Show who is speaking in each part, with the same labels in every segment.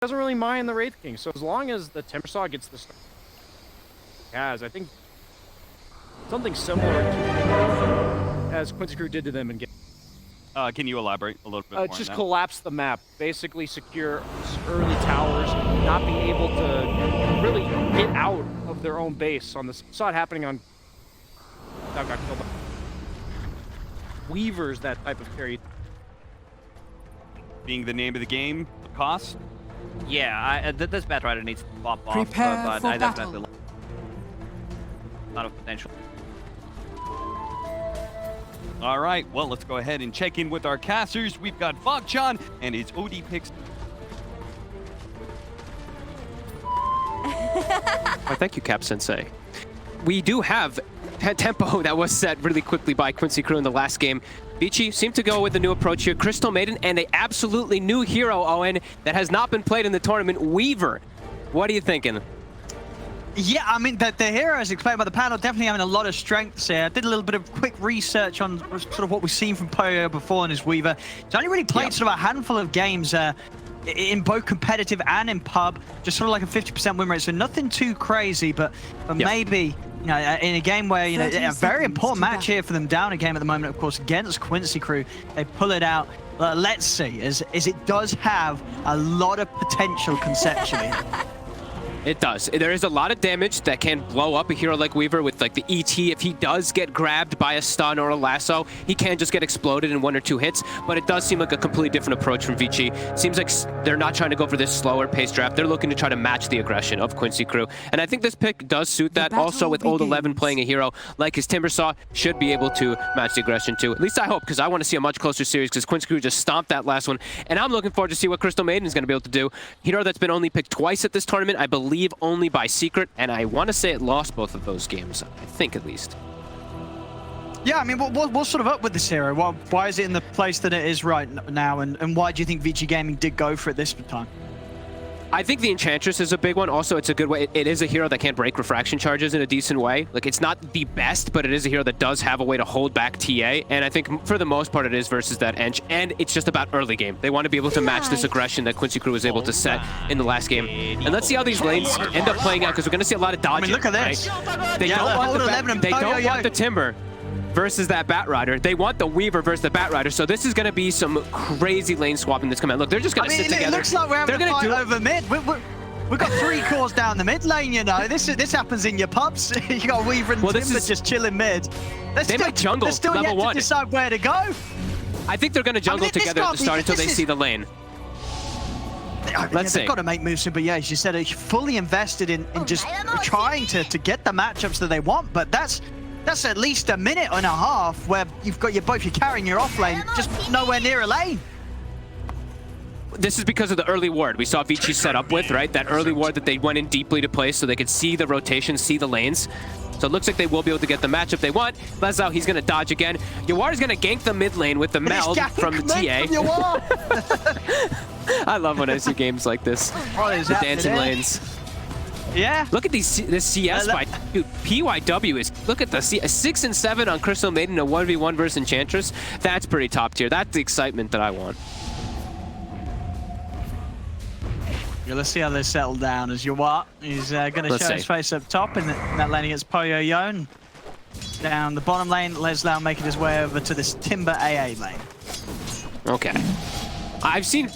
Speaker 1: doesn't really mind the Wraith King. So as long as the Timbersaw gets the start he has, I think something similar to as Quincy Crew did to them in game.
Speaker 2: Can you elaborate a little bit more
Speaker 1: Just
Speaker 2: on that?
Speaker 1: collapse the map. Basically secure early towers, not be able to really get out of their own base. On this, saw it happening on. That got killed. Weaver's that type of carry.
Speaker 2: Being the name of the game, the cost.
Speaker 3: Yeah, this Batrider needs to pop off,
Speaker 4: Prepare
Speaker 3: but
Speaker 4: for
Speaker 3: I definitely
Speaker 4: battle.
Speaker 3: a lot of potential.
Speaker 2: All right, well, let's go ahead and check in with our casters. We've got Bogchan and his OD picks.
Speaker 5: Why, thank you, Cap Sensei. We do have a tempo that was set really quickly by Quincy Crew in the last game. Vici seemed to go with the new approach here. Crystal Maiden and a absolutely new hero, Owen, that has not been played in the tournament, Weaver. What are you thinking?
Speaker 6: Yeah, I mean, the heroes explained by the panel definitely having a lot of strengths here. I did a little bit of quick research on sort of what we've seen from Poyoyo before in his Weaver. He's only really played sort of a handful of games in both competitive and in pub, just sort of like a 50% win rate, so nothing too crazy, but maybe, you know, in a game where, you know, a very important match here for them, down a game at the moment, of course, against Quincy Crew, they pull it out. Let's see, as it does have a lot of potential conceptually.
Speaker 5: It does. There is a lot of damage that can blow up a hero like Weaver with like the ET. If he does get grabbed by a stun or a lasso, he can just get exploded in 1 or 2 hits, but it does seem like a completely different approach from Vici. Seems like they're not trying to go for this slower pace draft. They're looking to try to match the aggression of Quincy Crew. And I think this pick does suit that. Also with Old 11 playing a hero like his Timbersaw, should be able to match the aggression too. At least I hope, because I want to see a much closer series, because Quincy Crew just stomped that last one. And I'm looking forward to see what Crystal Maiden is going to be able to do. Hero that's been only picked twice at this tournament, I believe only by Secret, and I want to say it lost both of those games, I think at least.
Speaker 6: Yeah, I mean, what's sort of up with this hero? Why is it in the place that it is right now, and why do you think Vici Gaming did go for it this time?
Speaker 5: I think the Enchantress is a big one. Also, it's a good way. It is a hero that can break refraction charges in a decent way. Like, it's not the best, but it is a hero that does have a way to hold back TA. And I think for the most part, it is versus that Ench. And it's just about early game. They want to be able to match this aggression that Quincy Crew was able to set in the last game. And let's see how these lanes end up playing out, because we're going to see a lot of dodging.
Speaker 6: I mean, look at this.
Speaker 5: Right? They don't want the Timber versus that Batrider. They want the Weaver versus the Batrider. So this is going to be some crazy lane swapping that's coming out. Look, they're just going to sit together.
Speaker 6: It looks like we're having a fight over mid. We've got 3 cores down the mid lane, you know. This happens in your pubs. You got Weaver and Timber just chilling mid.
Speaker 5: They might jungle
Speaker 6: they're still
Speaker 5: level
Speaker 6: yet
Speaker 5: 1.
Speaker 6: To decide where to go.
Speaker 5: I think they're going to jungle together at the start until they see the lane. Let's see.
Speaker 6: They've got to make moves, but yeah, as you said, it's fully invested in just trying to get the matchups that they want, but that's at least a minute and a half where you've got both your carry and your off lane just nowhere near a lane.
Speaker 5: This is because of the early ward we saw Vici set up with, right? That early ward that they went in deeply to play so they could see the rotation, see the lanes. So it looks like they will be able to get the matchup they want. Lesao, he's going to dodge again. Yawar's going to gank the mid lane with the meld from the TA. I love when I see games like this. The dancing lanes.
Speaker 6: Yeah.
Speaker 5: Look at this CS fight. Dude, PYW is, look at the 6 and 7 on Crystal Maiden, a 1v1 versus Enchantress. That's pretty top tier. That's the excitement that I want.
Speaker 6: Yeah, let's see how they settle down as Yawar. He's going to show his face up top in that lane against Poyoyo. Down the bottom lane, Leslau making his way over to this Timber AA lane.
Speaker 5: Okay. I've seen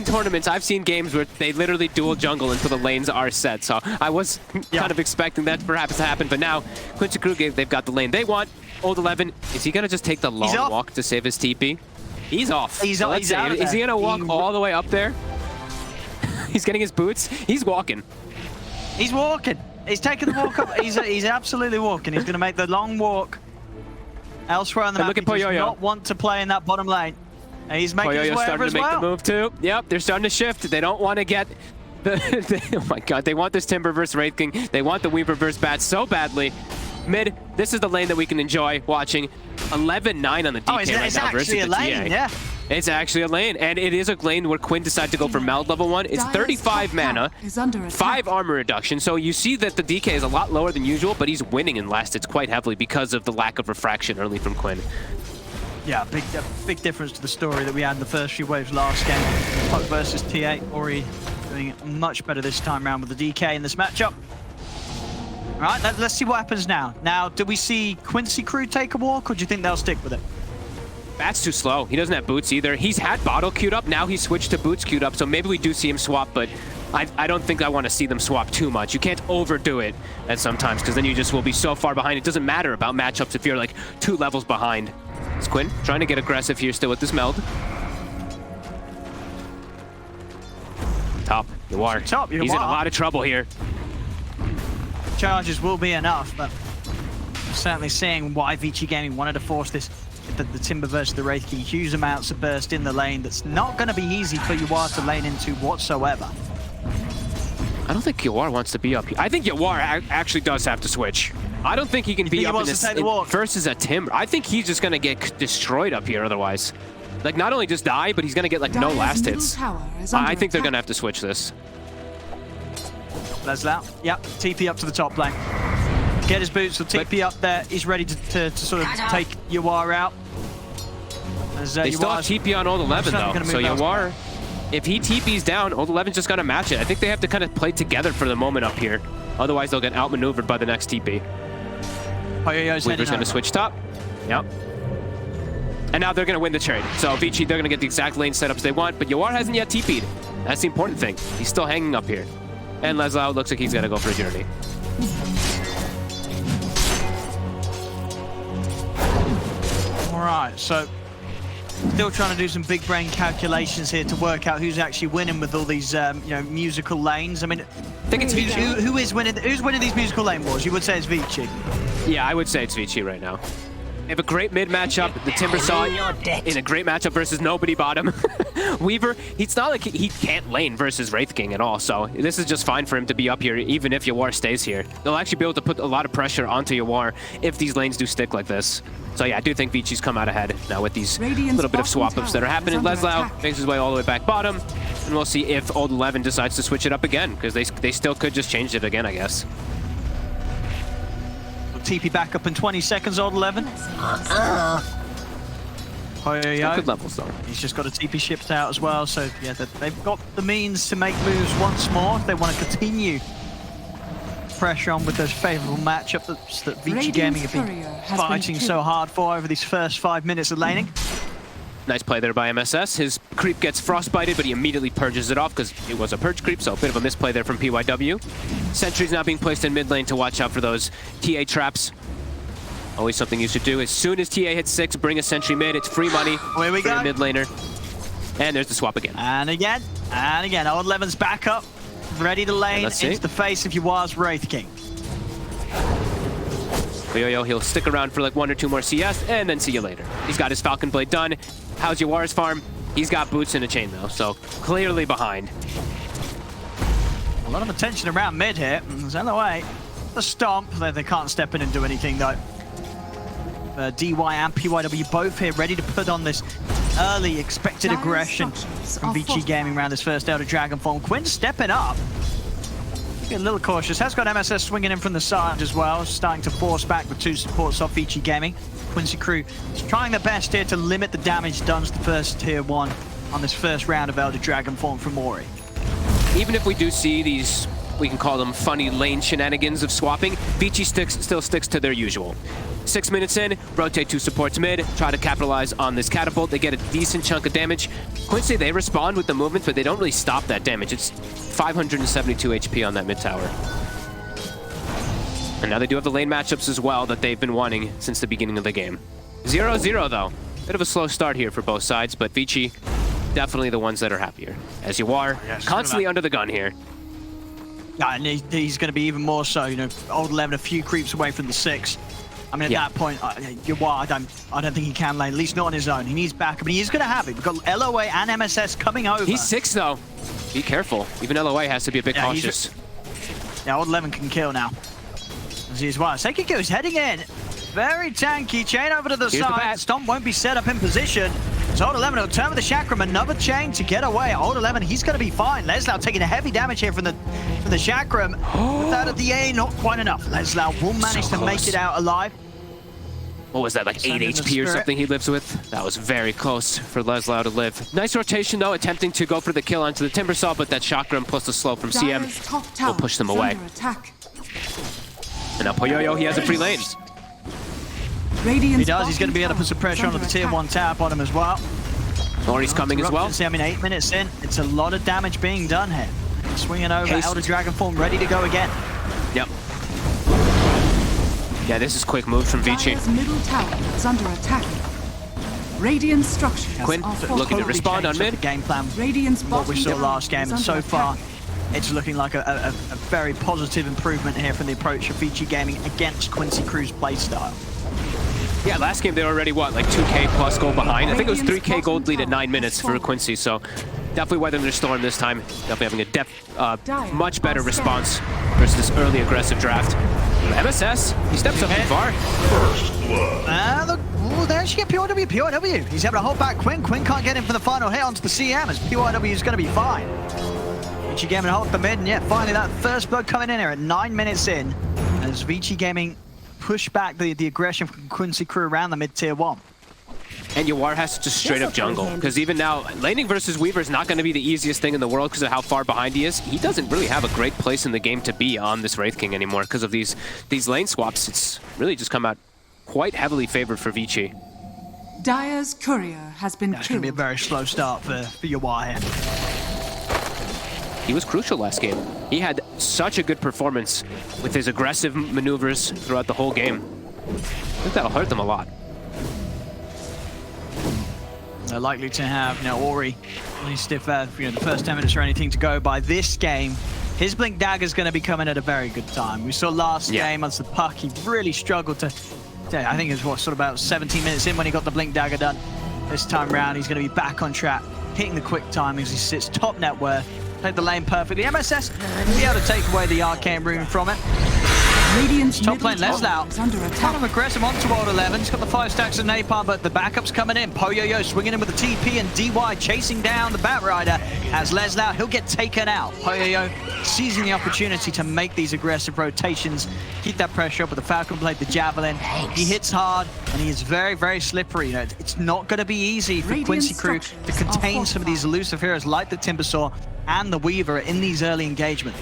Speaker 5: tournaments, I've seen games where they literally dual jungle until the lanes are set. So I was kind of expecting that perhaps to happen, but now Quincy Crew, they've got the lane they want. Old 11, is he gonna just take the long walk to save his TP? He's off.
Speaker 6: He's out. Is
Speaker 5: he gonna walk all the way up there? He's getting his boots. He's walking.
Speaker 6: He's walking. He's taking the walk up. He's absolutely walking. He's gonna make the long walk elsewhere on the map.
Speaker 5: Look at
Speaker 6: He does
Speaker 5: Poyoyo.
Speaker 6: not want to play in that bottom lane. And he's making his way
Speaker 5: starting
Speaker 6: over
Speaker 5: to
Speaker 6: as
Speaker 5: make
Speaker 6: well.
Speaker 5: the move too. Yep, they're starting to shift. They don't want to get the... oh my god, they want this Timber versus Wraith King. They want the Weaver versus Bat so badly. Mid, this is the lane that we can enjoy watching. 11-9 on the DK right now versus the TA.
Speaker 6: Yeah.
Speaker 5: It's actually a lane, and it is a lane where Quinn decided to go for Meld level 1. It's 35 mana, 5 armor reduction, so you see that the DK is a lot lower than usual, but he's winning in last hits quite heavily because of the lack of refraction early from Quinn.
Speaker 6: Yeah, big difference to the story that we had in the first few waves last game. Puck versus T8, Ori doing much better this time around with the DK in this matchup. All right, let's see what happens now. Now, do we see Quincy Crew take a walk, or do you think they'll stick with it?
Speaker 5: Bat's too slow. He doesn't have boots either. He's had bottle queued up. Now he's switched to boots queued up, so maybe we do see him swap, but I don't think I want to see them swap too much. You can't overdo it at sometimes, because then you just will be so far behind. It doesn't matter about matchups if you're like 2 levels behind. It's Quinn trying to get aggressive here still with this meld. Top, you are.
Speaker 6: Top, you
Speaker 5: He's in a
Speaker 6: are.
Speaker 5: lot of trouble here.
Speaker 6: Charges will be enough, but I'm certainly seeing why Vici Gaming wanted to force this. The Timber versus the Wraith King, huge amounts of burst in the lane. That's not going to be easy for Yawar to lane into whatsoever.
Speaker 5: I don't think Yawar wants to be up here. I think Yawar actually does have to switch. I don't think he can be up in this versus a Timber. I think he's just going to get destroyed up here otherwise. Like, not only just die, but he's going to get, like, no last hits. I think they're going to have to switch this.
Speaker 6: Leslau, yep, TP up to the top lane. Get his boots, will TP up there. He's ready to sort of take Yawar out. As,
Speaker 5: they still have TP on Old 11, though. So Yawar, if he TP's down, Old 11's just going to match it. I think they have to kind of play together for the moment up here. Otherwise, they'll get outmaneuvered by the next TP.
Speaker 6: Weaver's
Speaker 5: going to switch top. Yep. And now they're going to win the trade. So Vici, they're going to get the exact lane setups they want, but Yawar hasn't yet TP'd. That's the important thing. He's still hanging up here. And Leslau looks like he's going to go for a journey.
Speaker 6: All right, so still trying to do some big brain calculations here to work out who's actually winning with all these, you know, musical lanes. I mean,
Speaker 5: I think it's Vici.
Speaker 6: Who is winning? Who's winning these musical lane wars? You would say it's Vici.
Speaker 5: Yeah, I would say it's Vici right now. They have a great mid matchup. The Timber saw it in a great matchup versus nobody bottom. Weaver, it's not like he can't lane versus Wraith King at all, so this is just fine for him to be up here, even if Yawar stays here. They'll actually be able to put a lot of pressure onto Yawar if these lanes do stick like this. So yeah, I do think Vici's come out ahead now with these little bit of swap-ups that are happening. Leslau makes his way all the way back bottom, and we'll see if Old 11 decides to switch it up again, because they still could just change it again, I guess.
Speaker 6: TP back up in 20 seconds, Old 11. Poyoyo.
Speaker 5: Good levels, though.
Speaker 6: He's just got a TP shipped out as well, so yeah, they've got the means to make moves once more. They want to continue pressure on with those favorable matchup that Vici Gaming have been fighting so hard for over these first 5 minutes of laning.
Speaker 5: Nice play there by MSS. His creep gets frostbited, but he immediately purges it off because it was a purge creep, so a bit of a misplay there from PYW. Sentry's now being placed in mid lane to watch out for those TA traps. Always something you should do. As soon as TA hits 6, bring a sentry mid. It's free money for your mid laner. And there's the swap again.
Speaker 6: And again. Old 11's back up, ready to lane into the face of Yawar's Wraith King.
Speaker 5: Poyoyo, he'll stick around for like 1 or 2 more CS, and then see you later. He's got his Falcon Blade done. How's Yawar's farm? He's got boots and a chainmail, so clearly behind.
Speaker 6: A lot of attention around mid here. There's LOA. The stomp. They can't step in and do anything, though. DY and PYW both here ready to put on this early expected aggression from Vici Gaming around this first Elder Dragon form. Quinn stepping up. Get a little cautious. Has got MSS swinging in from the side as well, starting to force back the 2 supports off Vici Gaming. Quincy Crew is trying their best here to limit the damage done to the first tier 1 on this first round of Elder Dragon form from Mori.
Speaker 5: Even if we do see these, we can call them funny lane shenanigans of swapping, Vici still sticks to their usual. 6 minutes in, rotate 2 supports mid, try to capitalize on this catapult. They get a decent chunk of damage. Quincy, they respond with the movement, but they don't really stop that damage. It's 572 HP on that mid tower. And now they do have the lane matchups as well that they've been wanting since the beginning of the game. 0-0 though. Bit of a slow start here for both sides, but Vici definitely the ones that are happier. As you are, constantly under the gun here.
Speaker 6: Yeah, and he's going to be even more so. You know, Old 11 a few creeps away from the 6. I mean, at that point, I don't think he can lane, at least not on his own. He needs backup, and he's going to have it. We've got LOA and MSS coming over.
Speaker 5: He's 6, though. Be careful. Even LOA has to be a bit cautious.
Speaker 6: Yeah, Old 11 can kill now. As he's well. Sekiko's heading in. Very tanky. Chain over to the side. Stomp won't be set up in position. So Old 11 will turn with the Chakram. Another chain to get away. Old 11, he's going to be fine. Leslau taking a heavy damage here from the Chakram. But that at the A, not quite enough. Leslau will manage to make it out alive.
Speaker 5: what was that, like 8
Speaker 6: Sending the
Speaker 5: HP or
Speaker 6: spirit.
Speaker 5: something he lives with? That was very close for Leslau to live. Nice rotation though, attempting to go for the kill onto the Timbersaw, but that shotgun plus the slow from
Speaker 4: Dire's
Speaker 5: CM
Speaker 4: top
Speaker 5: will
Speaker 4: tower
Speaker 5: push them
Speaker 4: is
Speaker 5: away.
Speaker 4: under attack.
Speaker 5: And now Poyoyo, he has a free lane.
Speaker 4: Radiant's
Speaker 6: He does. He's going to be able to put some
Speaker 4: bottom
Speaker 6: pressure
Speaker 4: tower
Speaker 6: onto the
Speaker 4: is
Speaker 6: tier
Speaker 4: under
Speaker 6: 1 tower bottom as well.
Speaker 5: Ori's coming as well.
Speaker 6: I mean, 8 minutes in, it's a lot of damage being done here. Swinging over,
Speaker 5: Haste.
Speaker 6: Elder Dragon form ready to go again.
Speaker 5: Yep. Yeah, this is quick moves from Vici.
Speaker 4: Dire's middle tower is under attack. Radiant structures
Speaker 5: Quinn
Speaker 4: are
Speaker 5: looking to
Speaker 4: fortified.
Speaker 5: respond on
Speaker 6: Changed up
Speaker 5: mid.
Speaker 6: the game plan.
Speaker 4: Radiant's
Speaker 6: What we
Speaker 4: bottom
Speaker 6: saw
Speaker 4: tower
Speaker 6: last game,
Speaker 4: is
Speaker 6: and
Speaker 4: under
Speaker 6: so far,
Speaker 4: attack.
Speaker 6: it's looking like a very positive improvement here from the approach of Vici Gaming against Quincy Crew's playstyle.
Speaker 5: Yeah, last game they were already, what, like 2K plus gold behind? I think it was 3K gold lead at 9 minutes for Quincy, so definitely weathering their storm this time. Definitely having a much better response versus this early aggressive draft. MSS, he steps up too far.
Speaker 6: Look, ooh, there she get PYW, PYW. He's able to hold back Quinn. Quinn can't get him for the final hit onto the CM as PYW is going to be fine. Vici Gaming hold the mid, and yeah, finally that first blood coming in here at 9 minutes in as Vici Gaming push back the aggression from Quincy Crew around the mid-tier 1.
Speaker 5: And Yawar has to just straight up jungle, because even now, laning versus Weaver is not going to be the easiest thing in the world because of how far behind he is. He doesn't really have a great place in the game to be on this Wraith King anymore because of these lane swaps. It's really just come out quite heavily favored for Vici.
Speaker 4: Dire's courier has been
Speaker 6: That's going to be a
Speaker 4: killed.
Speaker 6: very slow start for Yawar here.
Speaker 5: He was crucial last game. He had such a good performance with his aggressive maneuvers throughout the whole game. I think that'll hurt them a lot.
Speaker 6: They're likely to have, Ori, at least if the first 10 minutes or anything to go by this game. His Blink Dagger's going to be coming at a very good time. We saw last game as the puck, he really struggled to, I think it was sort of about 17 minutes in when he got the Blink Dagger done. This time round, he's going to be back on track, hitting the quick timings. He sits top net worth, played the lane perfectly. MSS will be able to take away the Arcane Rune from it.
Speaker 4: Radiant's
Speaker 6: Top
Speaker 4: middle
Speaker 6: lane,
Speaker 4: tower
Speaker 6: Leslau.
Speaker 4: is under
Speaker 6: Kind
Speaker 4: attack.
Speaker 6: of aggressive onto World 11. He's got the 5 stacks of Napalm, but the backup's coming in. Poyoyo swinging in with the TP, and DY chasing down the Batrider as Leslau. He'll get taken out. Poyoyo seizing the opportunity to make these aggressive rotations, keep that pressure up with the Falcon Blade, the Javelin. He hits hard, and he is very, very slippery. It's not going to be easy for
Speaker 4: Radiant
Speaker 6: Quincy Crew to
Speaker 4: structures are
Speaker 6: contain some of these elusive heroes like the Timbersaw and the Weaver in these early engagements.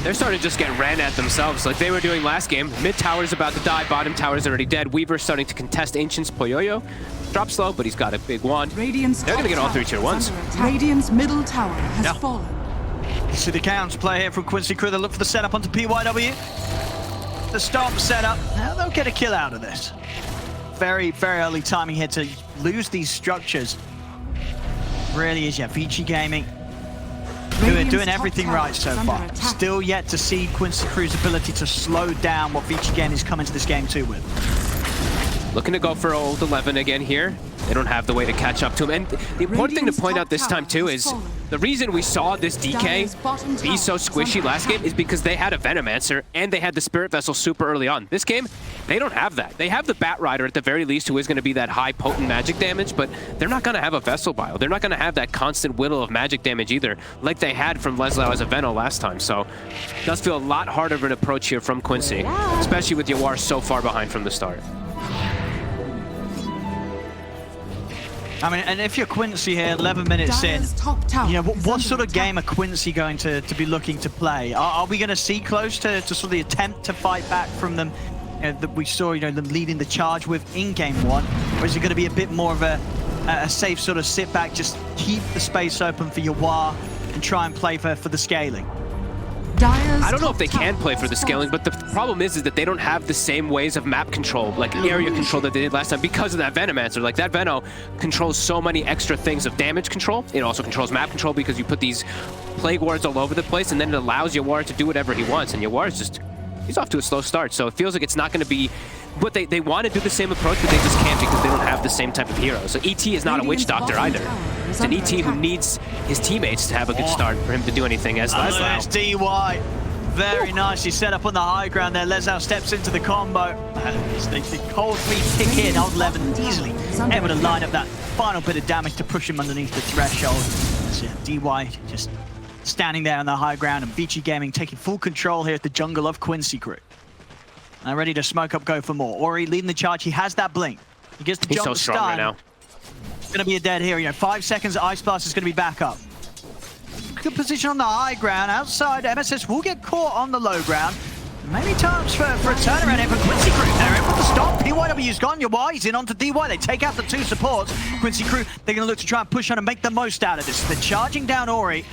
Speaker 5: They're starting to just get ran at themselves like they were doing last game. Mid tower's about to die, bottom tower's already dead. Weaver's starting to contest Ancients. Poyoyo drops slow, but he's got a big wand.
Speaker 4: Radiant's
Speaker 5: They're gonna
Speaker 4: top
Speaker 5: get all
Speaker 4: tower
Speaker 5: 3 tier
Speaker 4: is
Speaker 5: 1s.
Speaker 4: under attack. Radiant's middle tower has fallen.
Speaker 6: You see the counter play here from Quincy Crew. They look for the setup onto PYW. The stomp setup. Now they'll get a kill out of this. Very, very early timing here to lose these structures. Really is, Vici Gaming doing everything right so far. Still yet to see Quincy Crew's ability to slow down what Vici Gaming is coming to this game too with.
Speaker 5: Looking to go for old 11 again here. They don't have the way to catch up to him. And the important thing to point out this time too is the reason we saw this DK be so squishy last game is because they had a Venomancer and they had the Spirit Vessel super early on. This game, they don't have that. They have the Batrider at the very least, who is going to be that high potent magic damage, but they're not going to have a Vessel Bio. They're not going to have that constant whittle of magic damage either, like they had from Leslau as a Veno last time. So it does feel a lot harder of an approach here from Quincy, especially with Yawar so far behind from the start.
Speaker 6: I mean, and if you're Quincy here, 11 minutes in,
Speaker 4: Dire's top tower
Speaker 6: what sort of game are Quincy going to be looking to play? Are we going to see close to sort of the attempt to fight back from them that we saw, them leading the charge with in game 1? Or is it going to be a bit more of a safe sort of sit back, just keep the space open for Yawar and try and play for the scaling?
Speaker 5: I don't know if they can play for the scaling, but the problem is that they don't have the same ways of map control, like area control that they did last time because of that Venomancer. Like that Veno controls so many extra things of damage control. It also controls map control because you put these plague wards all over the place, and then it allows Yawar to do whatever he wants. And Yawar is just, he's off to a slow start. So it feels like it's not going to be, but they want to do the same approach, but they just can't because they don't have the same type of hero. So ET is not a witch doctor either. It's an ET who needs his teammates to have a good start for him to do anything as Leslau.
Speaker 6: It's DY. Very nicely set up on the high ground there. Leslau steps into the combo. The cold feet kick in. Old 11 easily able to line up that final bit of damage to push him underneath the threshold. So DY just standing there on the high ground, and Vici Gaming taking full control here at the jungle of Quincy Crew. And ready to smoke up, go for more. Ori leading the charge. He has that blink. He gets the
Speaker 5: He's
Speaker 6: jump
Speaker 5: so
Speaker 6: to
Speaker 5: strong
Speaker 6: stun.
Speaker 5: right now.
Speaker 6: It's going to be a dead hero. 5 seconds, Ice Blast is going to be back up. Good position on the high ground. Outside, MSS will get caught on the low ground. Maybe times for a turnaround here for Quincy Crew. They're able to stop. PYW's gone. UY, he's in onto DY. They take out the 2 supports. Quincy Crew, they're going to look to try and push on and make the most out of this. They're charging down Ori.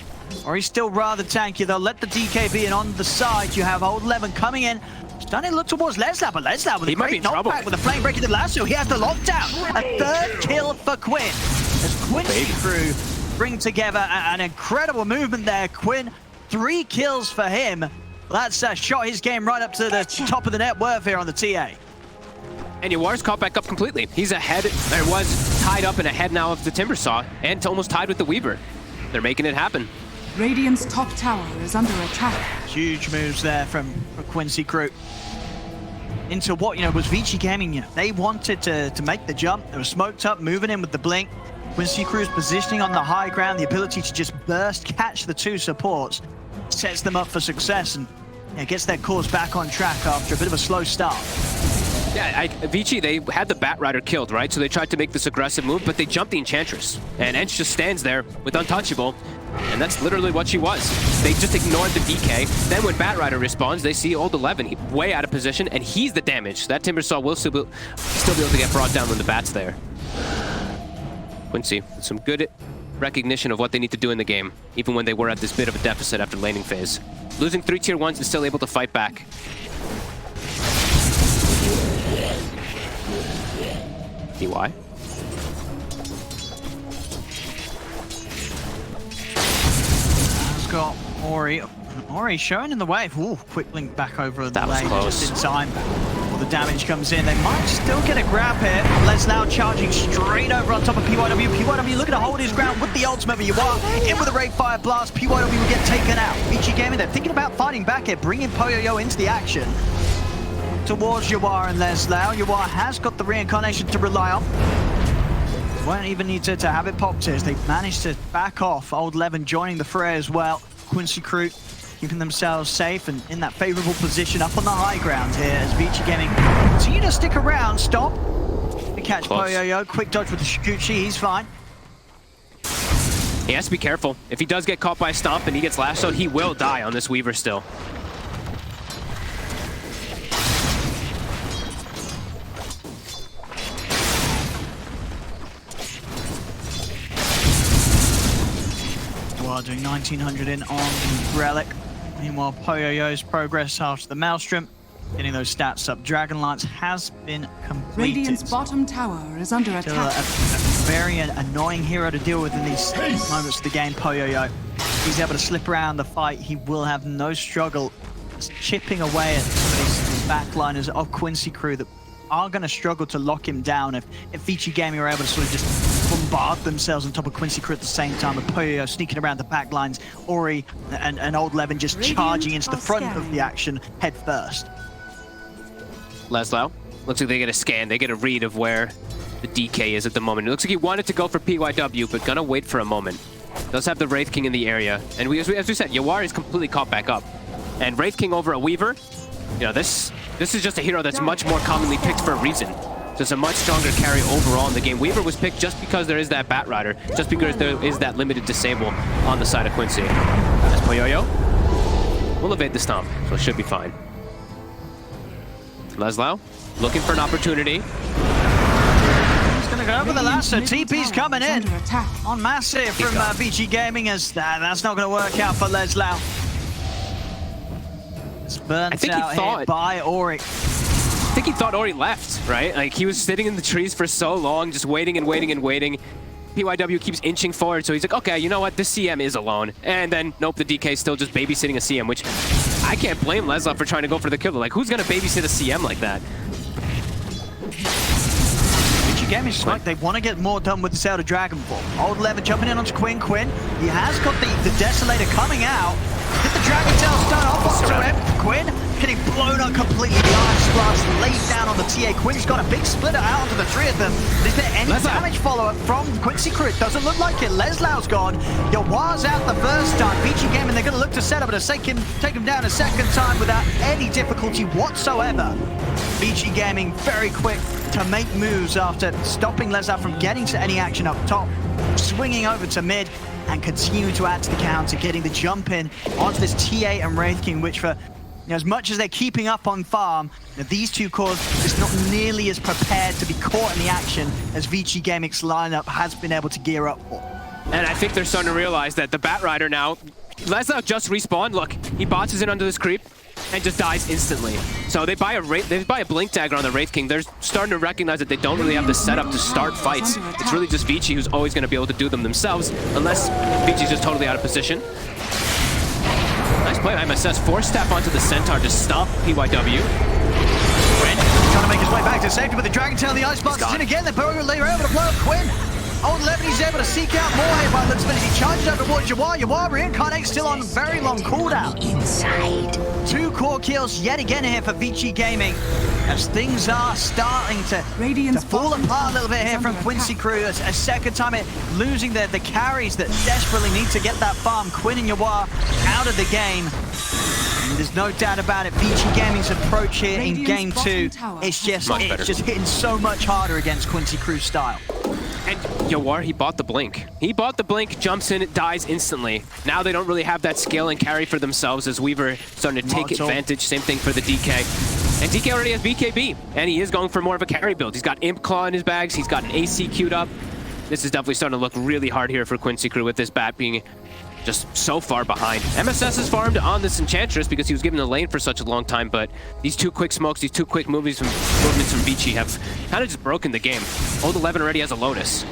Speaker 6: Ori's still rather tanky. They'll let the DK be in on the side. You have Old Levin coming in. Starting to look towards Leslau, but Leslau with a great knockback with a flame breaking the lasso. He has the lockdown. A 3rd kill for Quinn. As Quincy Crew bring together an incredible movement there. Quinn, 3 kills for him. That's shot his game right up to the top of the net worth here on the TA.
Speaker 5: And Yawar's caught back up completely. He's ahead, or was tied up and ahead now of the Timbersaw, and almost tied with the Weaver. They're making it happen.
Speaker 4: Radiant's top tower is under attack.
Speaker 6: Huge moves there from Quincy Crew. Into what, was Vici Gaming, they wanted to make the jump. They were smoked up, moving in with the blink. Quincy Crew's positioning on the high ground, the ability to just burst, catch the 2 supports, sets them up for success and gets their course back on track after a bit of a slow start.
Speaker 5: Yeah, Vici, they had the Batrider killed, right? So they tried to make this aggressive move, but they jumped the Enchantress. And Ench just stands there with Untouchable, and that's literally what she was. They just ignored the DK. Then when Batrider responds, they see Old 11 way out of position, and he's the damage. That Timbersaw will still be able to get brought down when the Bat's there. Quincy, some good recognition of what they need to do in the game, even when they were at this bit of a deficit after laning phase. Losing 3 tier 1s and still able to fight back. DY.
Speaker 6: Has got Ori. Ori showing in the wave. Ooh, quick link back over the lane just in time. Well, the damage comes in. They might still get a grab here. Leslau charging straight over on top of PYW. PYW looking to hold his ground with the ultimate. You are in with a Ray Fire Blast. PYW will get taken out. Vici Gaming, they're thinking about fighting back here, bringing poyoyo into the action. Towards Yawar and Leslau. Yawar has got the reincarnation to rely on. Won't even need to have it popped here as they managed to back off. Old Levin joining the fray as well. Quincy Crew keeping themselves safe and in that favorable position up on the high ground here as Vici Gaming continue to stick around. Stop to catch poyoyo. Quick dodge with the Shikuchi. He's fine.
Speaker 5: He has to be careful. If he does get caught by a stomp and he gets lassoed, he will die on this Weaver still.
Speaker 6: Doing 1900 in on the Relic. Meanwhile, poyoyo's progress after the Maelstrom, getting those stats up. Dragonlance has been completed.
Speaker 4: Radiant's bottom tower is under
Speaker 6: Still
Speaker 4: attack.
Speaker 6: a very annoying hero to deal with in these moments of the game, poyoyo. He's able to slip around the fight. He will have no struggle just chipping away at some of these backliners of Quincy Crew that are going to struggle to lock him down if Vici Gaming are able to sort of just bombard themselves on top of Quincy Crew at the same time, with Poyoyo sneaking around the back lines, Ori and Old Levin just charging into the front of the action head first.
Speaker 5: Leslau, looks like they get a scan, they get a read of where the DK is at the moment. It looks like he wanted to go for PYW, but gonna wait for a moment. Does have the Wraith King in the area, and as we said, Yawar is completely caught back up. And Wraith King over a Weaver, this is just a hero that's much more commonly picked for a reason. So it's a much stronger carry overall in the game. Weaver was picked just because there is that Batrider, just because there is that limited disable on the side of Quincy. As poyoyo will evade the stomp, so it should be fine. Leslau looking for an opportunity.
Speaker 6: He's going to go over the lasso. TP's coming in on Massive from Vici Gaming, as that's not going to work out for Leslau. It's burnt out here by Ori.
Speaker 5: I think he thought Ori left, right? Like, he was sitting in the trees for so long, just waiting and waiting and waiting. PYW keeps inching forward, so he's like, okay, you know what? This CM is alone. And then, nope, the DK is still just babysitting a CM, which I can't blame Leslau for trying to go for the kill. Like, who's going to babysit a CM like that?
Speaker 6: Vici Gaming smart. They want to get more done with this Elder Dragon Ball. Old Levin jumping in onto Quinn. He has got the Desolator coming out. Get the Dragon Tail stun off onto him. Quinn getting blown up completely. The Ice Blast laid down on the TA. Quinn's got a big splitter out onto the three of them. But is there any damage follow-up from Quincy Crew? It doesn't look like it. Leslau's gone. Yawar's out the first time. Beachy Gaming, they're going to look to set up and take him down a second time without any difficulty whatsoever. Beachy Gaming very quick to make moves after stopping Leslau from getting to any action up top, swinging over to mid, and continue to add to the counter, getting the jump in onto this TA and Wraith King, which for as much as they're keeping up on farm, these two cores is not nearly as prepared to be caught in the action as Vici Gaming's lineup has been able to gear up for.
Speaker 5: And I think they're starting to realize that the Batrider now, Leslau just respawned. Look, he botches in under this creep and just dies instantly. So they buy a Blink Dagger on the Wraith King. They're starting to recognize that they don't really have the setup to start fights. It's really just Vici who's always going to be able to do them themselves, unless Vici's just totally out of position. Nice play by MSS. Force tap onto the Centaur to stop PYW.
Speaker 6: Quinn trying to make his way back to safety with the Dragon Tail. The Ice Blast is in again. They're able to blow up Quinn. Old 11, he's able to seek out more here by looks of it. He charges over towards Yawar. Yawar reincarnates still on very long cooldown. Inside. 2 core kills yet again here for Vici Gaming, as things are starting to fall apart a little bit here from Quincy Crew. A second time it losing the carries that desperately need to get that farm. Quinn and Yawar out of the game. And there's no doubt about it, Vici Gaming's approach here in game 2, it's just hitting so much harder against Quincy Crew's style.
Speaker 5: And Yawar, he bought the blink. He bought the blink, jumps in, it dies instantly. Now they don't really have that scale and carry for themselves as Weaver starting to take advantage. Same thing for the DK. And DK already has BKB, and he is going for more of a carry build. He's got Imp Claw in his bags, he's got an AC queued up. This is definitely starting to look really hard here for Quincy Crew with this bat being just so far behind. MSS is farmed on this Enchantress because he was given the lane for such a long time, but these 2 quick smokes, these 2 quick movements from Vici have kind of just broken the game. Old 11 already has a Lotus.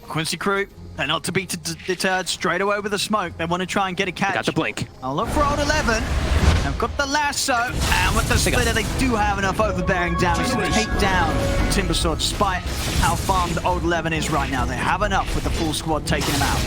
Speaker 6: Quincy Crew, they're not to be deterred straight away with the smoke. They want to try and get a catch.
Speaker 5: Got the blink.
Speaker 6: I'll look for Old 11. They've got the lasso, and with the splitter, they do have enough overbearing damage to take down Timbersword, despite how farmed Old 11 is right now. They have enough with the full squad taking him out.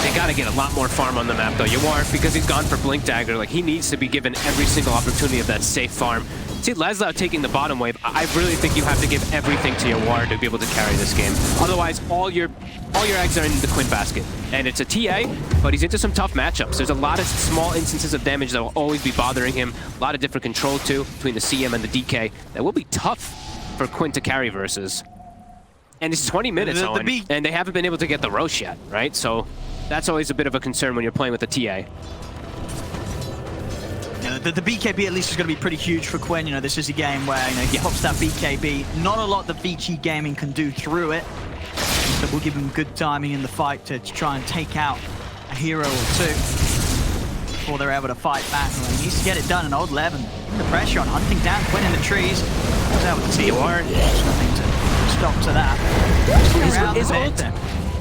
Speaker 5: They gotta get a lot more farm on the map though. Yawar, because he's gone for Blink Dagger, like he needs to be given every single opportunity of that safe farm. See, Leslau taking the bottom wave, I really think you have to give everything to Yawar to be able to carry this game. Otherwise, all your eggs are in the Quinn basket. And it's a TA, but he's into some tough matchups. There's a lot of small instances of damage that will always be bothering him. A lot of different control too, between the CM and the DK. That will be tough for Quinn to carry versus. And it's 20 minutes, Owen, and they haven't been able to get the Roche yet, right? So that's always a bit of a concern when you're playing with a TA.
Speaker 6: The BKB at least is going to be pretty huge for Quinn. You know, this is a game where he pops that BKB. Not a lot that Vici Gaming can do through it. So we'll give him good timing in the fight to try and take out a hero or 2 before they're able to fight back. And he needs to get it done. And Old 11, the pressure on hunting down Quinn in the trees. Goes out with the T-War. There's nothing to stop to that.
Speaker 5: Is ult?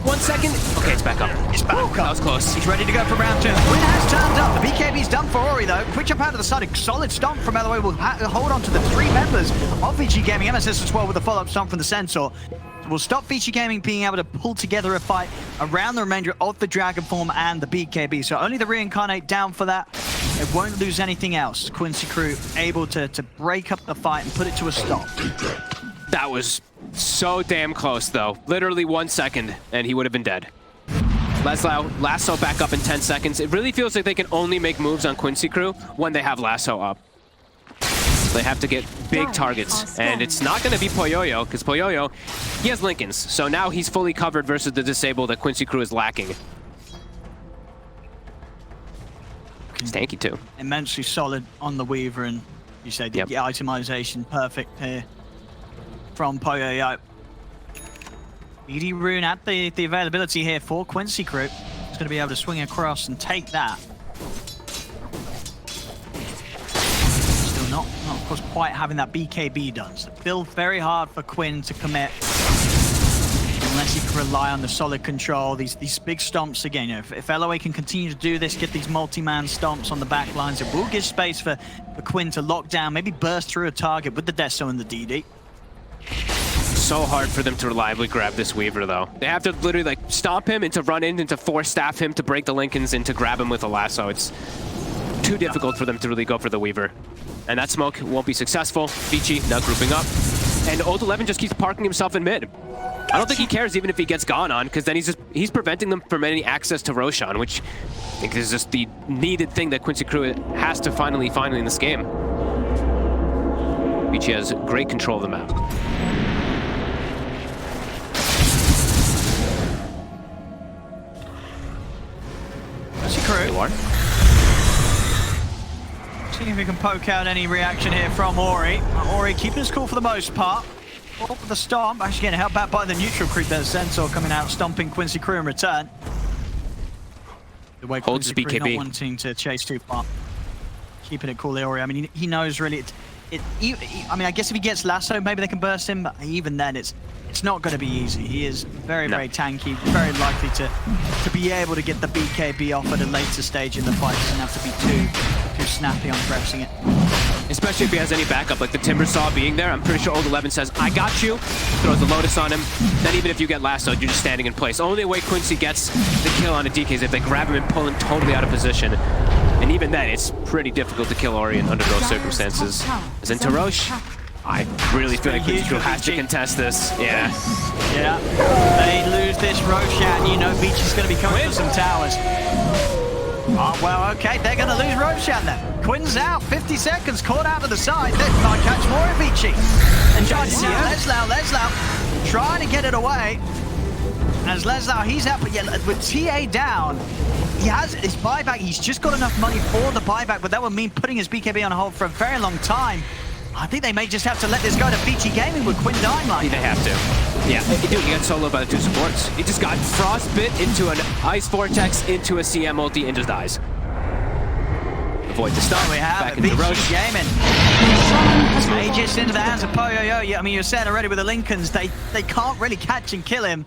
Speaker 5: 1 second. Okay, it's back up.
Speaker 6: It's back up.
Speaker 5: That was close.
Speaker 6: He's ready to go for round 2. Quinn has turned up. The BKB's done for Ori, though. Quick jump out of the side. A solid stomp from Elway will hold on to the 3 members of Vici Gaming. MSS as well with a follow-up stomp from the Centaur. Will stop Vici Gaming being able to pull together a fight around the remainder of the Dragon Form and the BKB. So only the Reincarnate down for that. They won't lose anything else. Quincy Crew able to break up the fight and put it to a stop.
Speaker 5: That was so damn close, though. Literally 1 second, and he would have been dead. Leslau, Lasso back up in 10 seconds. It really feels like they can only make moves on Quincy Crew when they have Lasso up. They have to get big targets, and it's not going to be Poyoyo, because Poyoyo, he has Lincolns, so now he's fully covered versus the disable that Quincy Crew is lacking. It's tanky too.
Speaker 6: Immensely solid on the Weaver, and you said the itemization perfect here from Poyoyo. BD Rune at the availability here for Quincy Crew. He's going to be able to swing across and take that. Still not of course quite having that BKB done. So still very hard for Quinn to commit unless he can rely on the solid control. These big stomps again. You know, if LOA can continue to do this, get these multi-man stomps on the back lines, it will give space for Quinn to lock down, maybe burst through a target with the Deso and the DD.
Speaker 5: so hard for them to reliably grab this Weaver, though. They have to literally like stomp him into run in, into force staff him to break the Lincolns, and to grab him with a lasso. It's too difficult for them to really go for the Weaver. And that smoke won't be successful. Vici now grouping up. And Old 11 just keeps parking himself in mid. I don't think he cares even if he gets gone on, because then he's preventing them from any access to Roshan, which I think is just the needed thing that Quincy Crew has to finally in this game. Vici has great control of the map.
Speaker 6: Quincy Crew.
Speaker 5: There you are.
Speaker 6: See if we can poke out any reaction here from Ori. Ori keeping his cool for the most part. Up with the stomp, actually getting helped back by the neutral creep there. Sensor coming out, stomping Quincy Crew in return. The way
Speaker 5: Holds
Speaker 6: Quincy Crew
Speaker 5: BKB.
Speaker 6: not wanting to chase too far. Keeping it cool, Ori. I mean, he knows really. I mean, I guess if he gets lasso, maybe they can burst him, but even then, it's not going to be easy. He is very tanky, very likely to be able to get the BKB off at a later stage in the fight. Doesn't have to be too snappy on pressing it.
Speaker 5: Especially if he has any backup, like the Timber Saw being there. I'm pretty sure Old 11 says, I got you, throws the Lotus on him. Then even if you get lassoed, you're just standing in place. Only way Quincy gets the kill on a DK is if they grab him and pull him totally out of position. And even then, it's pretty difficult to kill Orion under those circumstances. As in Tarosh, I really feel like Quincy Crew has to contest this. Yeah.
Speaker 6: Yeah. They lose this Roshan, you know Vici's going to be coming for some towers. Oh, well, okay, they're going to lose Roshan then. Quinn's out, 50 seconds, caught out to the side. They might catch more of Vici. And charging out, Leslau trying to get it away. As Leslau, he's out, but yeah, with TA down, he has his buyback. He's just got enough money for the buyback, but that would mean putting his BKB on hold for a very long time. I think they may just have to let this go to Vici Gaming with Quinn dying like
Speaker 5: They have to. Yeah, dude, he got soloed by the two supports. He just got frostbit into an ice vortex, into a CM ulti, and just dies. Avoid the stun.
Speaker 6: We have
Speaker 5: back
Speaker 6: it,
Speaker 5: into
Speaker 6: Vici
Speaker 5: Roche.
Speaker 6: Gaming. Aegis into the hands of Poyoyo. Yeah, I mean, you're saying already with the Lincolns, they can't really catch and kill him.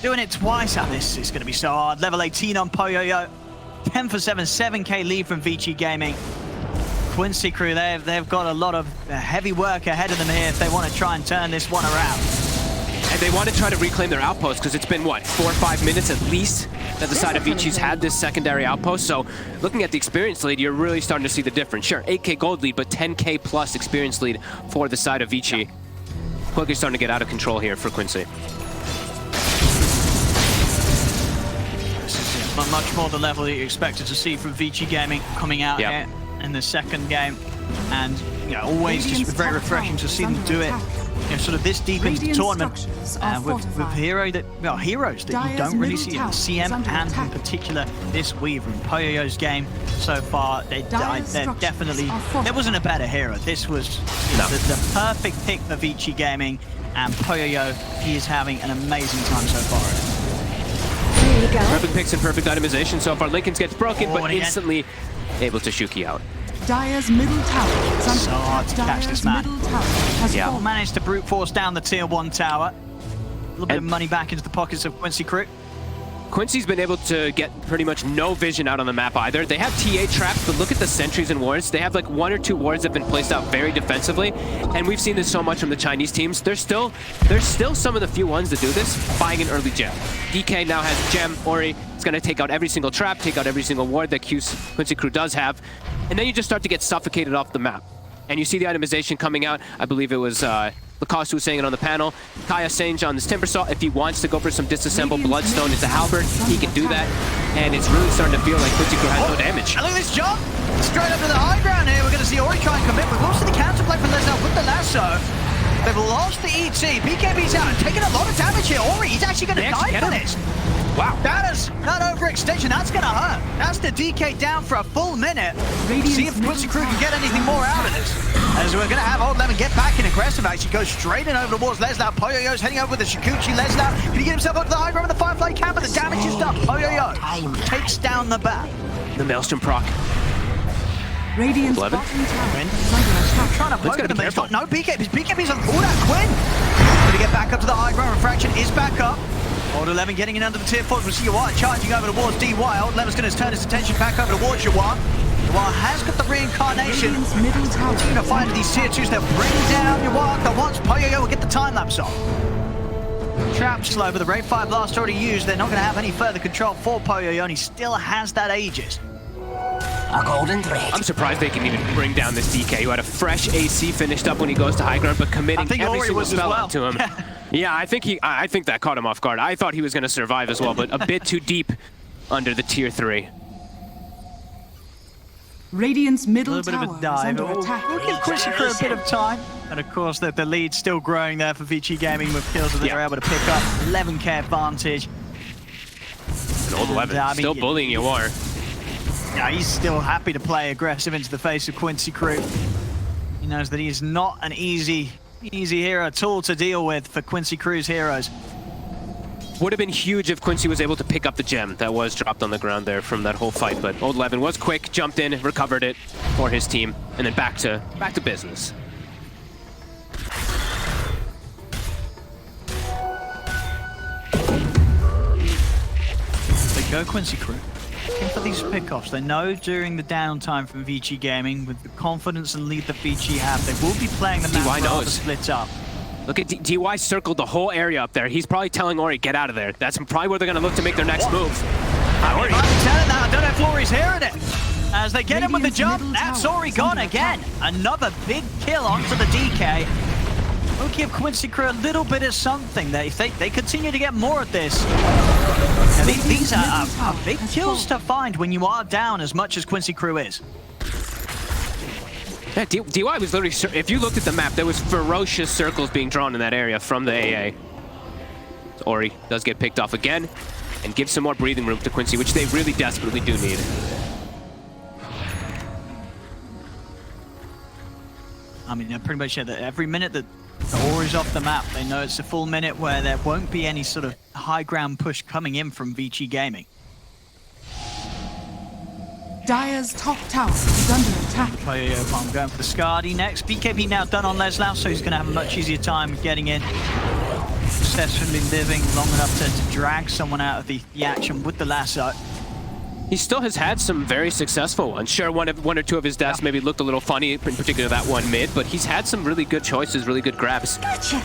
Speaker 6: Doing it twice. This is going to be so hard. Level 18 on Poyoyo. 10 for 7, 7k lead from Vici Gaming. Quincy Crew, they've got a lot of heavy work ahead of them here if they want to try and turn this one around.
Speaker 5: And they want to try to reclaim their outpost because it's been, what, 4 or 5 minutes at least that the side of Vici's had this secondary outpost. So looking at the experience lead, you're really starting to see the difference. Sure, 8k gold lead, but 10k plus experience lead for the side of Vici. Yeah. Quickly starting to get out of control here for Quincy.
Speaker 6: This is much more the level that you expected to see from Vici Gaming coming out here in the second game. And, you know, always just very refreshing to see them do it, you know, sort of this deep into the tournament with heroes that you don't really see in CM and in particular this Weaver. In Poyoyo's game so far, they're definitely, there wasn't a better hero. This was the perfect pick for Vici Gaming, and Poyoyo, he is having an amazing time so far.
Speaker 5: Perfect picks and perfect itemization so far. Lincoln gets broken, but instantly able to Shuki out.
Speaker 4: Dire's middle tower.
Speaker 6: So hard to catch this man.
Speaker 4: Yeah.
Speaker 6: Managed to brute force down the tier 1 tower. A little bit of money back into the pockets of Quincy Crew.
Speaker 5: Quincy's been able to get pretty much no vision out on the map either. They have TA traps, but look at the sentries and wards. They have like 1 or 2 wards that have been placed out very defensively, and we've seen this so much from the Chinese teams. There's still some of the few ones that do this, buying an early gem. DK now has gem. Ori is going to take out every single trap, take out every single ward that Quincy Crew does have, and then you just start to get suffocated off the map. And you see the itemization coming out. I believe it was Lacoste who was saying it on the panel. Kaya Sange on this Timber Saw, if he wants to go for some disassemble Bloodstone into Halberd, he can do that. And it's really starting to feel like Quincy Crew has no damage.
Speaker 6: And look at this jump! Straight up to the high ground here. We're going to see Ori try and commit. We've also the counterplay from Lesnar with the lasso. They've lost the ET. BKB's out and taking a lot of damage here. Ori, he's actually going to die for this.
Speaker 5: Wow.
Speaker 6: That is not overextension. That's going to hurt. That's the DK down for a full minute. See if Quincy Crew can get anything more out of this. As we're going to have Old Lemon get back in aggressive. Actually goes straight in over towards Lesnar. Poyoyo's heading over with the Shikuchi. Lesnar, can he get himself up to the high ground with the Firefly Camp? But the damage is done. Poyoyo takes down the bat.
Speaker 5: The Maelstrom proc.
Speaker 4: Radiant's
Speaker 5: 11.
Speaker 4: bottom tower is under attack.
Speaker 6: Trying to poke him, but no BKB's on all that Quinn. Going to get back up to the high ground. Refraction is back up. Old 11 getting in under the tier 4 from CY, charging over towards DY. Old 11's going to turn his attention back over towards Yuan. Yuan has got the reincarnation. He's going to find these tier 2s. They'll bring down Yuan. The once Poyoyo will get the time lapse off. Trap slow, but the Rate 5 Blast already used. They're not going to have any further control for poyoyo, and he still has that Aegis.
Speaker 7: A golden thread.
Speaker 5: I'm surprised they can even bring down this DK, who had a fresh AC finished up when he goes to high ground, but committing every single spell up to him. Yeah, I think that caught him off guard. I thought he was going to survive as well, but a bit too deep under the tier 3.
Speaker 4: Radiant's
Speaker 6: A
Speaker 4: middle
Speaker 6: little bit
Speaker 4: tower
Speaker 6: of a
Speaker 4: is
Speaker 6: dive.
Speaker 4: under attack.
Speaker 6: We'll give QCY a bit of time. And of course, the lead's still growing there for VG Gaming with kills that they're able to pick up. 11k advantage.
Speaker 5: And old 11,
Speaker 6: I mean,
Speaker 5: still bullying Yawar.
Speaker 6: Yeah, he's still happy to play aggressive into the face of QCY. He knows that he's not an easy hero at all to deal with for QCY's heroes.
Speaker 5: Would have been huge if Quincy was able to pick up the gem that was dropped on the ground there from that whole fight, but old 11 was quick, jumped in, recovered it for his team, and then back to business.
Speaker 6: They go QCY. Looking for these pickoffs. They know during the downtime from VG Gaming, with the confidence and lead that VG have, they will be playing the map rather split up.
Speaker 5: Look at DY circled the whole area up there. He's probably telling Ori, get out of there. That's probably where they're going to look to make their next move.
Speaker 6: Ori. I don't know if Ori's hearing it. As they get him with the jump, that's Ori gone again. Another big kill onto the DK. Will give QCY a little bit of something. They continue to get more at this. These are big kills to find when you are down as much as QCY is.
Speaker 5: Yeah, DY was literally, if you looked at the map, there was ferocious circles being drawn in that area from the AA. So Ori does get picked off again and gives some more breathing room to Quincy, which they really desperately do need.
Speaker 6: I mean, they're pretty much that every minute that the Ori's off the map, they know it's a full minute where there won't be any sort of high ground push coming in from VG Gaming.
Speaker 4: Dire's top tower is under attack.
Speaker 6: poyoyo bomb going for the Skadi next. BKB now done on Leslau, so he's going to have a much easier time getting in. Successfully living long enough to drag someone out of the action with the lasso.
Speaker 5: He still has had some very successful ones. Sure, one or two of his deaths maybe looked a little funny, in particular that one mid, but he's had some really good choices, really good grabs.
Speaker 4: Gotcha.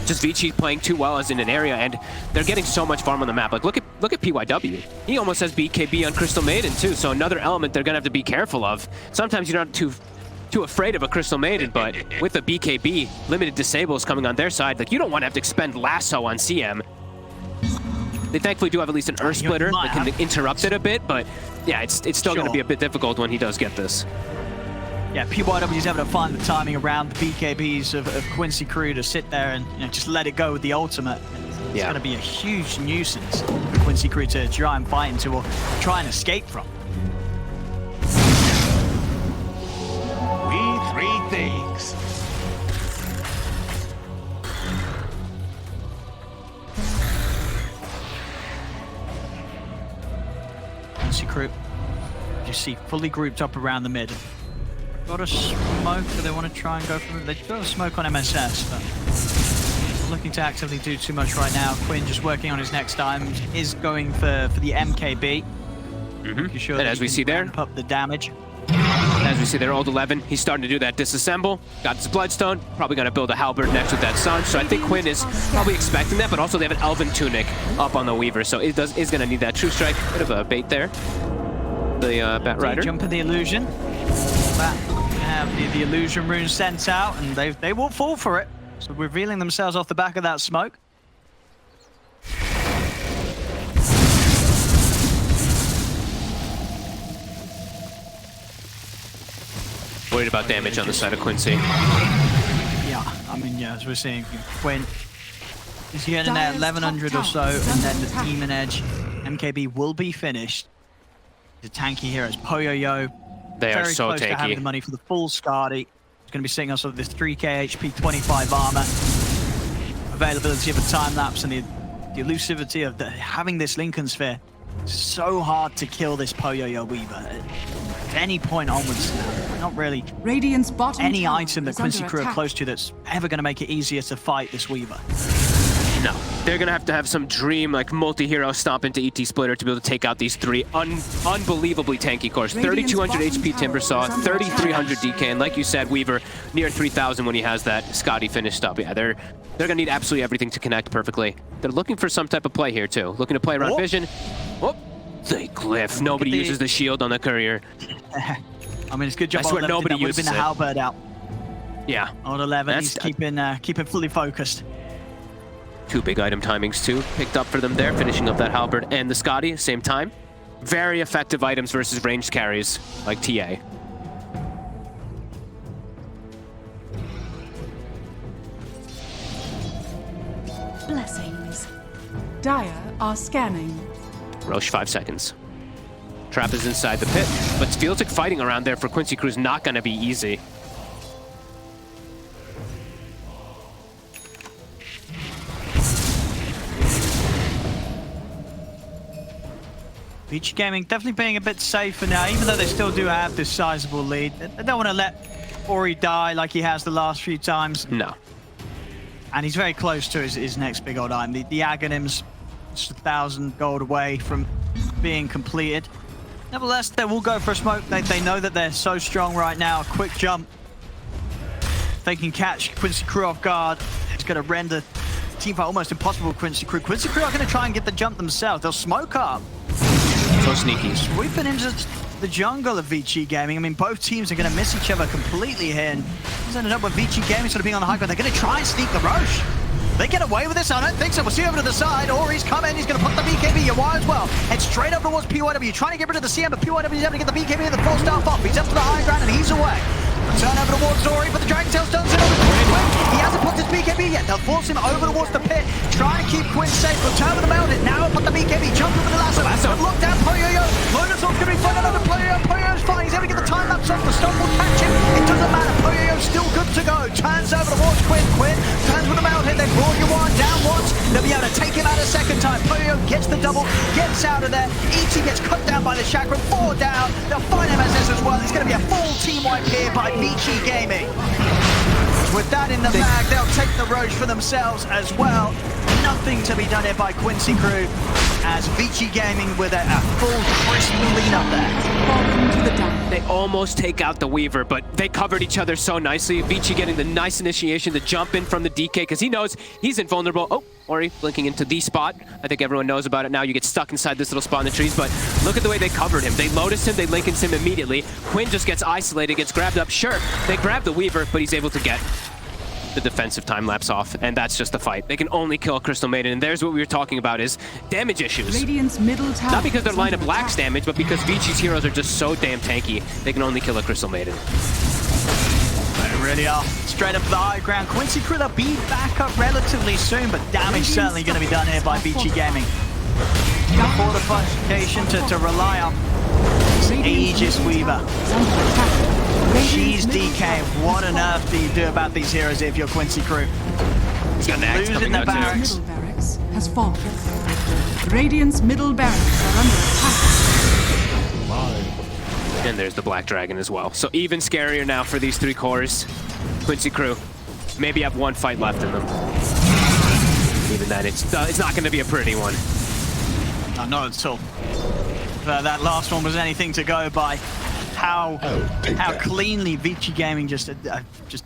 Speaker 5: Just Vici playing too well as in an area, and they're getting so much farm on the map. Like, look at PYW. He almost has BKB on Crystal Maiden too, so another element they're gonna have to be careful of. Sometimes you're not too afraid of a Crystal Maiden, but with a BKB, limited disables coming on their side, like you don't want to have to expend Lasso on CM. They thankfully do have at least an Earth Splitter that can interrupt it a bit, but yeah, it's still going to be a bit difficult when he does get this.
Speaker 6: Yeah, PYW's able to find the timing around the BKBs of QCY to sit there and just let it go with the ultimate. It's going to be a huge nuisance for QCY to try and fight into or try and escape from.
Speaker 7: We three things.
Speaker 6: QCY, you see, fully grouped up around the mid. Got a smoke, but they want to try and go for it. They've got a smoke on MSS, but not looking to actively do too much right now. Quinn just working on his next time, is going for the MKB. Sure
Speaker 5: and as we see there,
Speaker 6: ramp up the damage.
Speaker 5: As we see there, old 11, he's starting to do that disassemble. Got his Bloodstone, probably going to build a Halberd next with that Sun. So I think Quinn is probably expecting that, but also they have an Elven Tunic up on the Weaver, so it is going to need that True Strike. Bit of a bait there. The Batrider.
Speaker 6: Jump in the illusion. Have the illusion rune sent out, and they will fall for it. So revealing themselves off the back of that smoke.
Speaker 5: Worried about damage on the side of Quincy.
Speaker 6: Yeah, I mean, yeah, as we're seeing, Quinn is getting at 1100 or so, and then the Demon Edge MKB will be finished. The tanky here is poyoyo.
Speaker 5: They are so
Speaker 6: close to having the money for the full Skadi. It's going to be sitting on sort of this 3k HP, 25 armor. Availability of a time lapse and the elusivity of having this Lincoln Sphere. So hard to kill this poyoyo Weaver. At any point onwards, not really
Speaker 4: Radiant's bottom
Speaker 6: any item that QCY are close to that's ever going to make it easier to fight this Weaver.
Speaker 5: No. they're going to have some dream, like, multi-hero stomp into ET Splitter to be able to take out these three unbelievably tanky cores. 3,200 HP Timbersaw, 3,300 DK, and like you said, Weaver near 3,000 when he has that Scotty finished up. Yeah, they're going to need absolutely everything to connect perfectly. They're looking for some type of play here, too. Looking to play around Vision. Oh, the glyph. Nobody uses the shield on the courier.
Speaker 6: I mean, it's a good job.
Speaker 5: I swear nobody uses
Speaker 6: it. Would have been the halberd out.
Speaker 5: Yeah.
Speaker 6: On 11, he's keeping fully focused.
Speaker 5: 2 big item timings, too, picked up for them there, finishing up that halberd and the Scotty, same time. Very effective items versus ranged carries, like TA.
Speaker 4: Blessings. Dire are scanning.
Speaker 5: Roche, 5 seconds. Trap is inside the pit, but feels like fighting around there for Quincy Crew's not going to be easy.
Speaker 6: Beach Gaming definitely being a bit safer now, even though they still do have this sizable lead. They don't want to let Ori die like he has the last few times.
Speaker 5: No.
Speaker 6: And he's very close to his next big old item. The Aghanim's just 1,000 gold away from being completed. Nevertheless, they will go for a smoke. They know that they're so strong right now. A quick jump. If they can catch Quincy Crew off guard, it's going to render the team fight almost impossible for Quincy Crew. Quincy Crew are going to try and get the jump themselves. They'll smoke up.
Speaker 5: So sneaky.
Speaker 6: Sweeping into the jungle of Vici Gaming. I mean, both teams are going to miss each other completely here. And he's ended up with Vici Gaming sort of being on the high ground. They're going to try and sneak the Roche. They get away with this? I don't think so. We'll see over to the side. Ori's coming. He's going to put the BKB. Yawar as well. Head straight up towards PYW. Trying to get rid of the CM, but PYW is able to get the BKB and the full staff off. He's up to the high ground and he's away. Turn over towards Ori, but the Dragon Tail stuns it over quick. He hasn't put his BKB yet. They'll force him over towards the pit. Try and keep Quinn safe. We'll turn with the mountain. Now put the BKB. Jump over the lasso. Look down poyoyo. Lona's off going to be fighting over poyoyo. Poyoyo's fine. He's able to get the time lapse off. The stun will catch him. It doesn't matter. Poyoyo's still good to go. Turns over towards Quinn. Quinn turns with the mountain. They brought Yawar down once. They'll be able to take him out a second time. Poyoyo gets the double. Gets out of there. ET gets cut down by the chakra. 4 down. They'll find MSS as well. It's going to be a full team wipe here by Vici Gaming. With that in the bag, they'll take the Roche for themselves as well. Nothing to be done here by Quincy Crew as Vici Gaming with a full crisp lead up there.
Speaker 5: They almost take out the Weaver, but they covered each other so nicely. Vici getting the nice initiation to jump in from the DK because he knows he's invulnerable. Oh, Ori blinking into the spot. I think everyone knows about it now. You get stuck inside this little spot in the trees, but look at the way they covered him. They lotused him, they Linkens him immediately. Quinn just gets isolated, gets grabbed up. Sure, they grab the Weaver, but he's able to get the defensive time lapse off, and that's just the fight. They can only kill Crystal Maiden, and there's what we were talking about is damage issues.
Speaker 4: Radiant's middle tower.
Speaker 5: Not because their lineup lacks damage, but because Vici's heroes are just so damn tanky, they can only kill a Crystal Maiden.
Speaker 6: They really are. Straight up to the high ground. Quincy Crew, they'll be back up relatively soon, but damage certainly going to be done here by Vici Gaming. Fortification to rely on. Aegis Weaver. She's DK. What on earth do you do about these heroes if you're Quincy Crew?
Speaker 5: He's got an axe
Speaker 6: Losing
Speaker 5: coming
Speaker 6: the
Speaker 5: out
Speaker 6: barracks.
Speaker 4: Middle barracks has fallen. Radiant's middle barracks are under attack.
Speaker 5: And there's the Black Dragon as well. So even scarier now for these 3 cores. Quincy Crew maybe have 1 fight left in them. Even then, it's not going to be a pretty one.
Speaker 6: No, not at all. That last one was anything to go by. How cleanly Vici Gaming just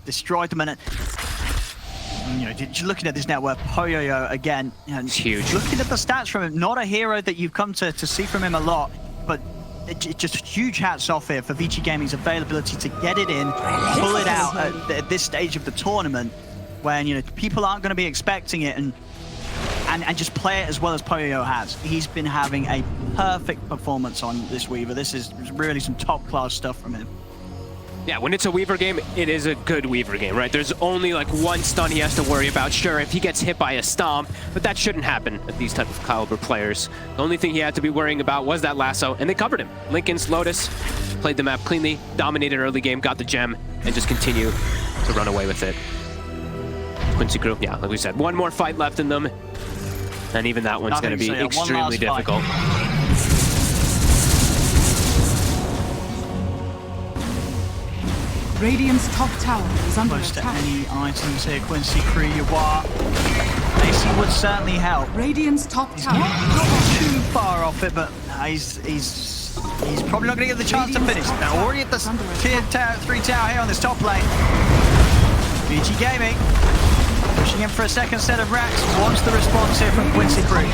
Speaker 6: destroyed them, and you know, just looking at this network, Poyoyo again, you know,
Speaker 5: it's huge.
Speaker 6: Looking at the stats from him, not a hero that you've come to see from him a lot, but just huge hats off here for Vici Gaming's availability to get it in, pull it out at this stage of the tournament, when you know people aren't going to be expecting it, and just play it as well as Poyoyo has. He's been having a perfect performance on this Weaver. This is really some top-class stuff from him.
Speaker 5: Yeah, when it's a Weaver game, it is a good Weaver game, right? There's only like 1 stun he has to worry about. Sure, if he gets hit by a stomp, but that shouldn't happen with these type of caliber players. The only thing he had to be worrying about was that lasso, and they covered him. Linkens, Lotus, played the map cleanly, dominated early game, got the gem, and just continue to run away with it. Quincy Crew, yeah, like we said, 1 more fight left in them. And even that one's going to be extremely difficult.
Speaker 4: Radiant's top tower is under
Speaker 6: Close to
Speaker 4: attack.
Speaker 6: any items here. Quincy Crew, Yawar AC would certainly help.
Speaker 4: Radiant's top tower.
Speaker 6: Not too far off it, but he's probably not going to get the chance to finish. They're already at the tier 3 tower here on this top lane. VG Gaming pushing in for a second set of racks. Wants the response here from Quincy Crew.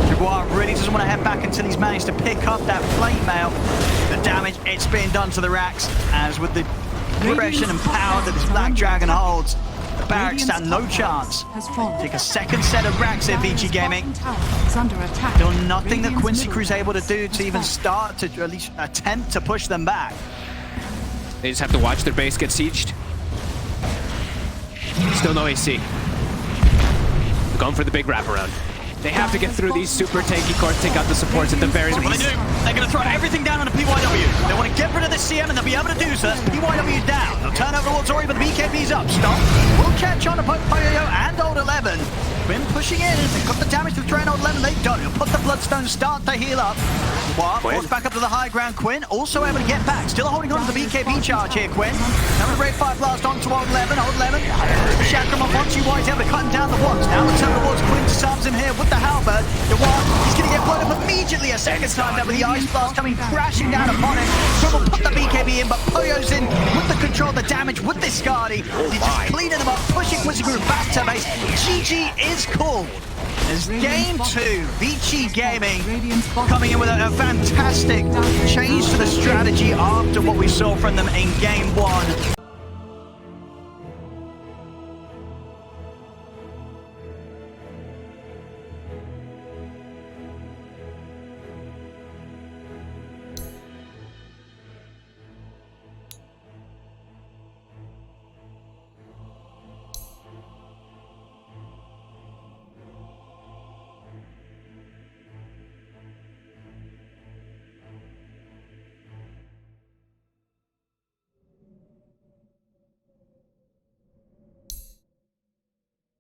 Speaker 6: Jaguar really doesn't want to head back until he's managed to pick up that plate mail. The damage, it's being done to the racks, as with the progression and power that this Black Dragon holds, the barracks stand no chance. Take a second set of racks here, VG Gaming. Still nothing that Quincy Crew's able to do to even start to at least attempt to push them back.
Speaker 5: They just have to watch their base get sieged. Still no AC. Going for the big wraparound. They have to get through these super tanky cores, take out the supports at the very least.
Speaker 6: What they do, they're going to throw everything down on the PYW. They want to get rid of the CM and they'll be able to do so. PYW's down. They'll turn over towards Ori, but the BKB's up. Stop. We'll catch on to poyoyo and Old 11. Quinn pushing in. They've got the damage to throw in Old 11. They don't. They'll put the Bloodstone, start to heal up. Force back up to the high ground. Quinn also able to get back. Still holding on to the BKB charge here, Quinn. Coming Ray 5 blast onto Old 11. Old 11. Shackram off on QCY. He's able to cut him down the ones. Now the turn towards Quinn disarms him here with the halberd. He's going to get blown up immediately a second time there with the Ice Blast coming crashing down upon him. Trouble put the BKB in, but Poyo's in with the control, the damage with this Scardy. He's just cleaning them up, pushing Quincy Crew back to base. GG is called. As game 2, VG Gaming coming in with a fantastic change to the strategy after what we saw from them in game 1.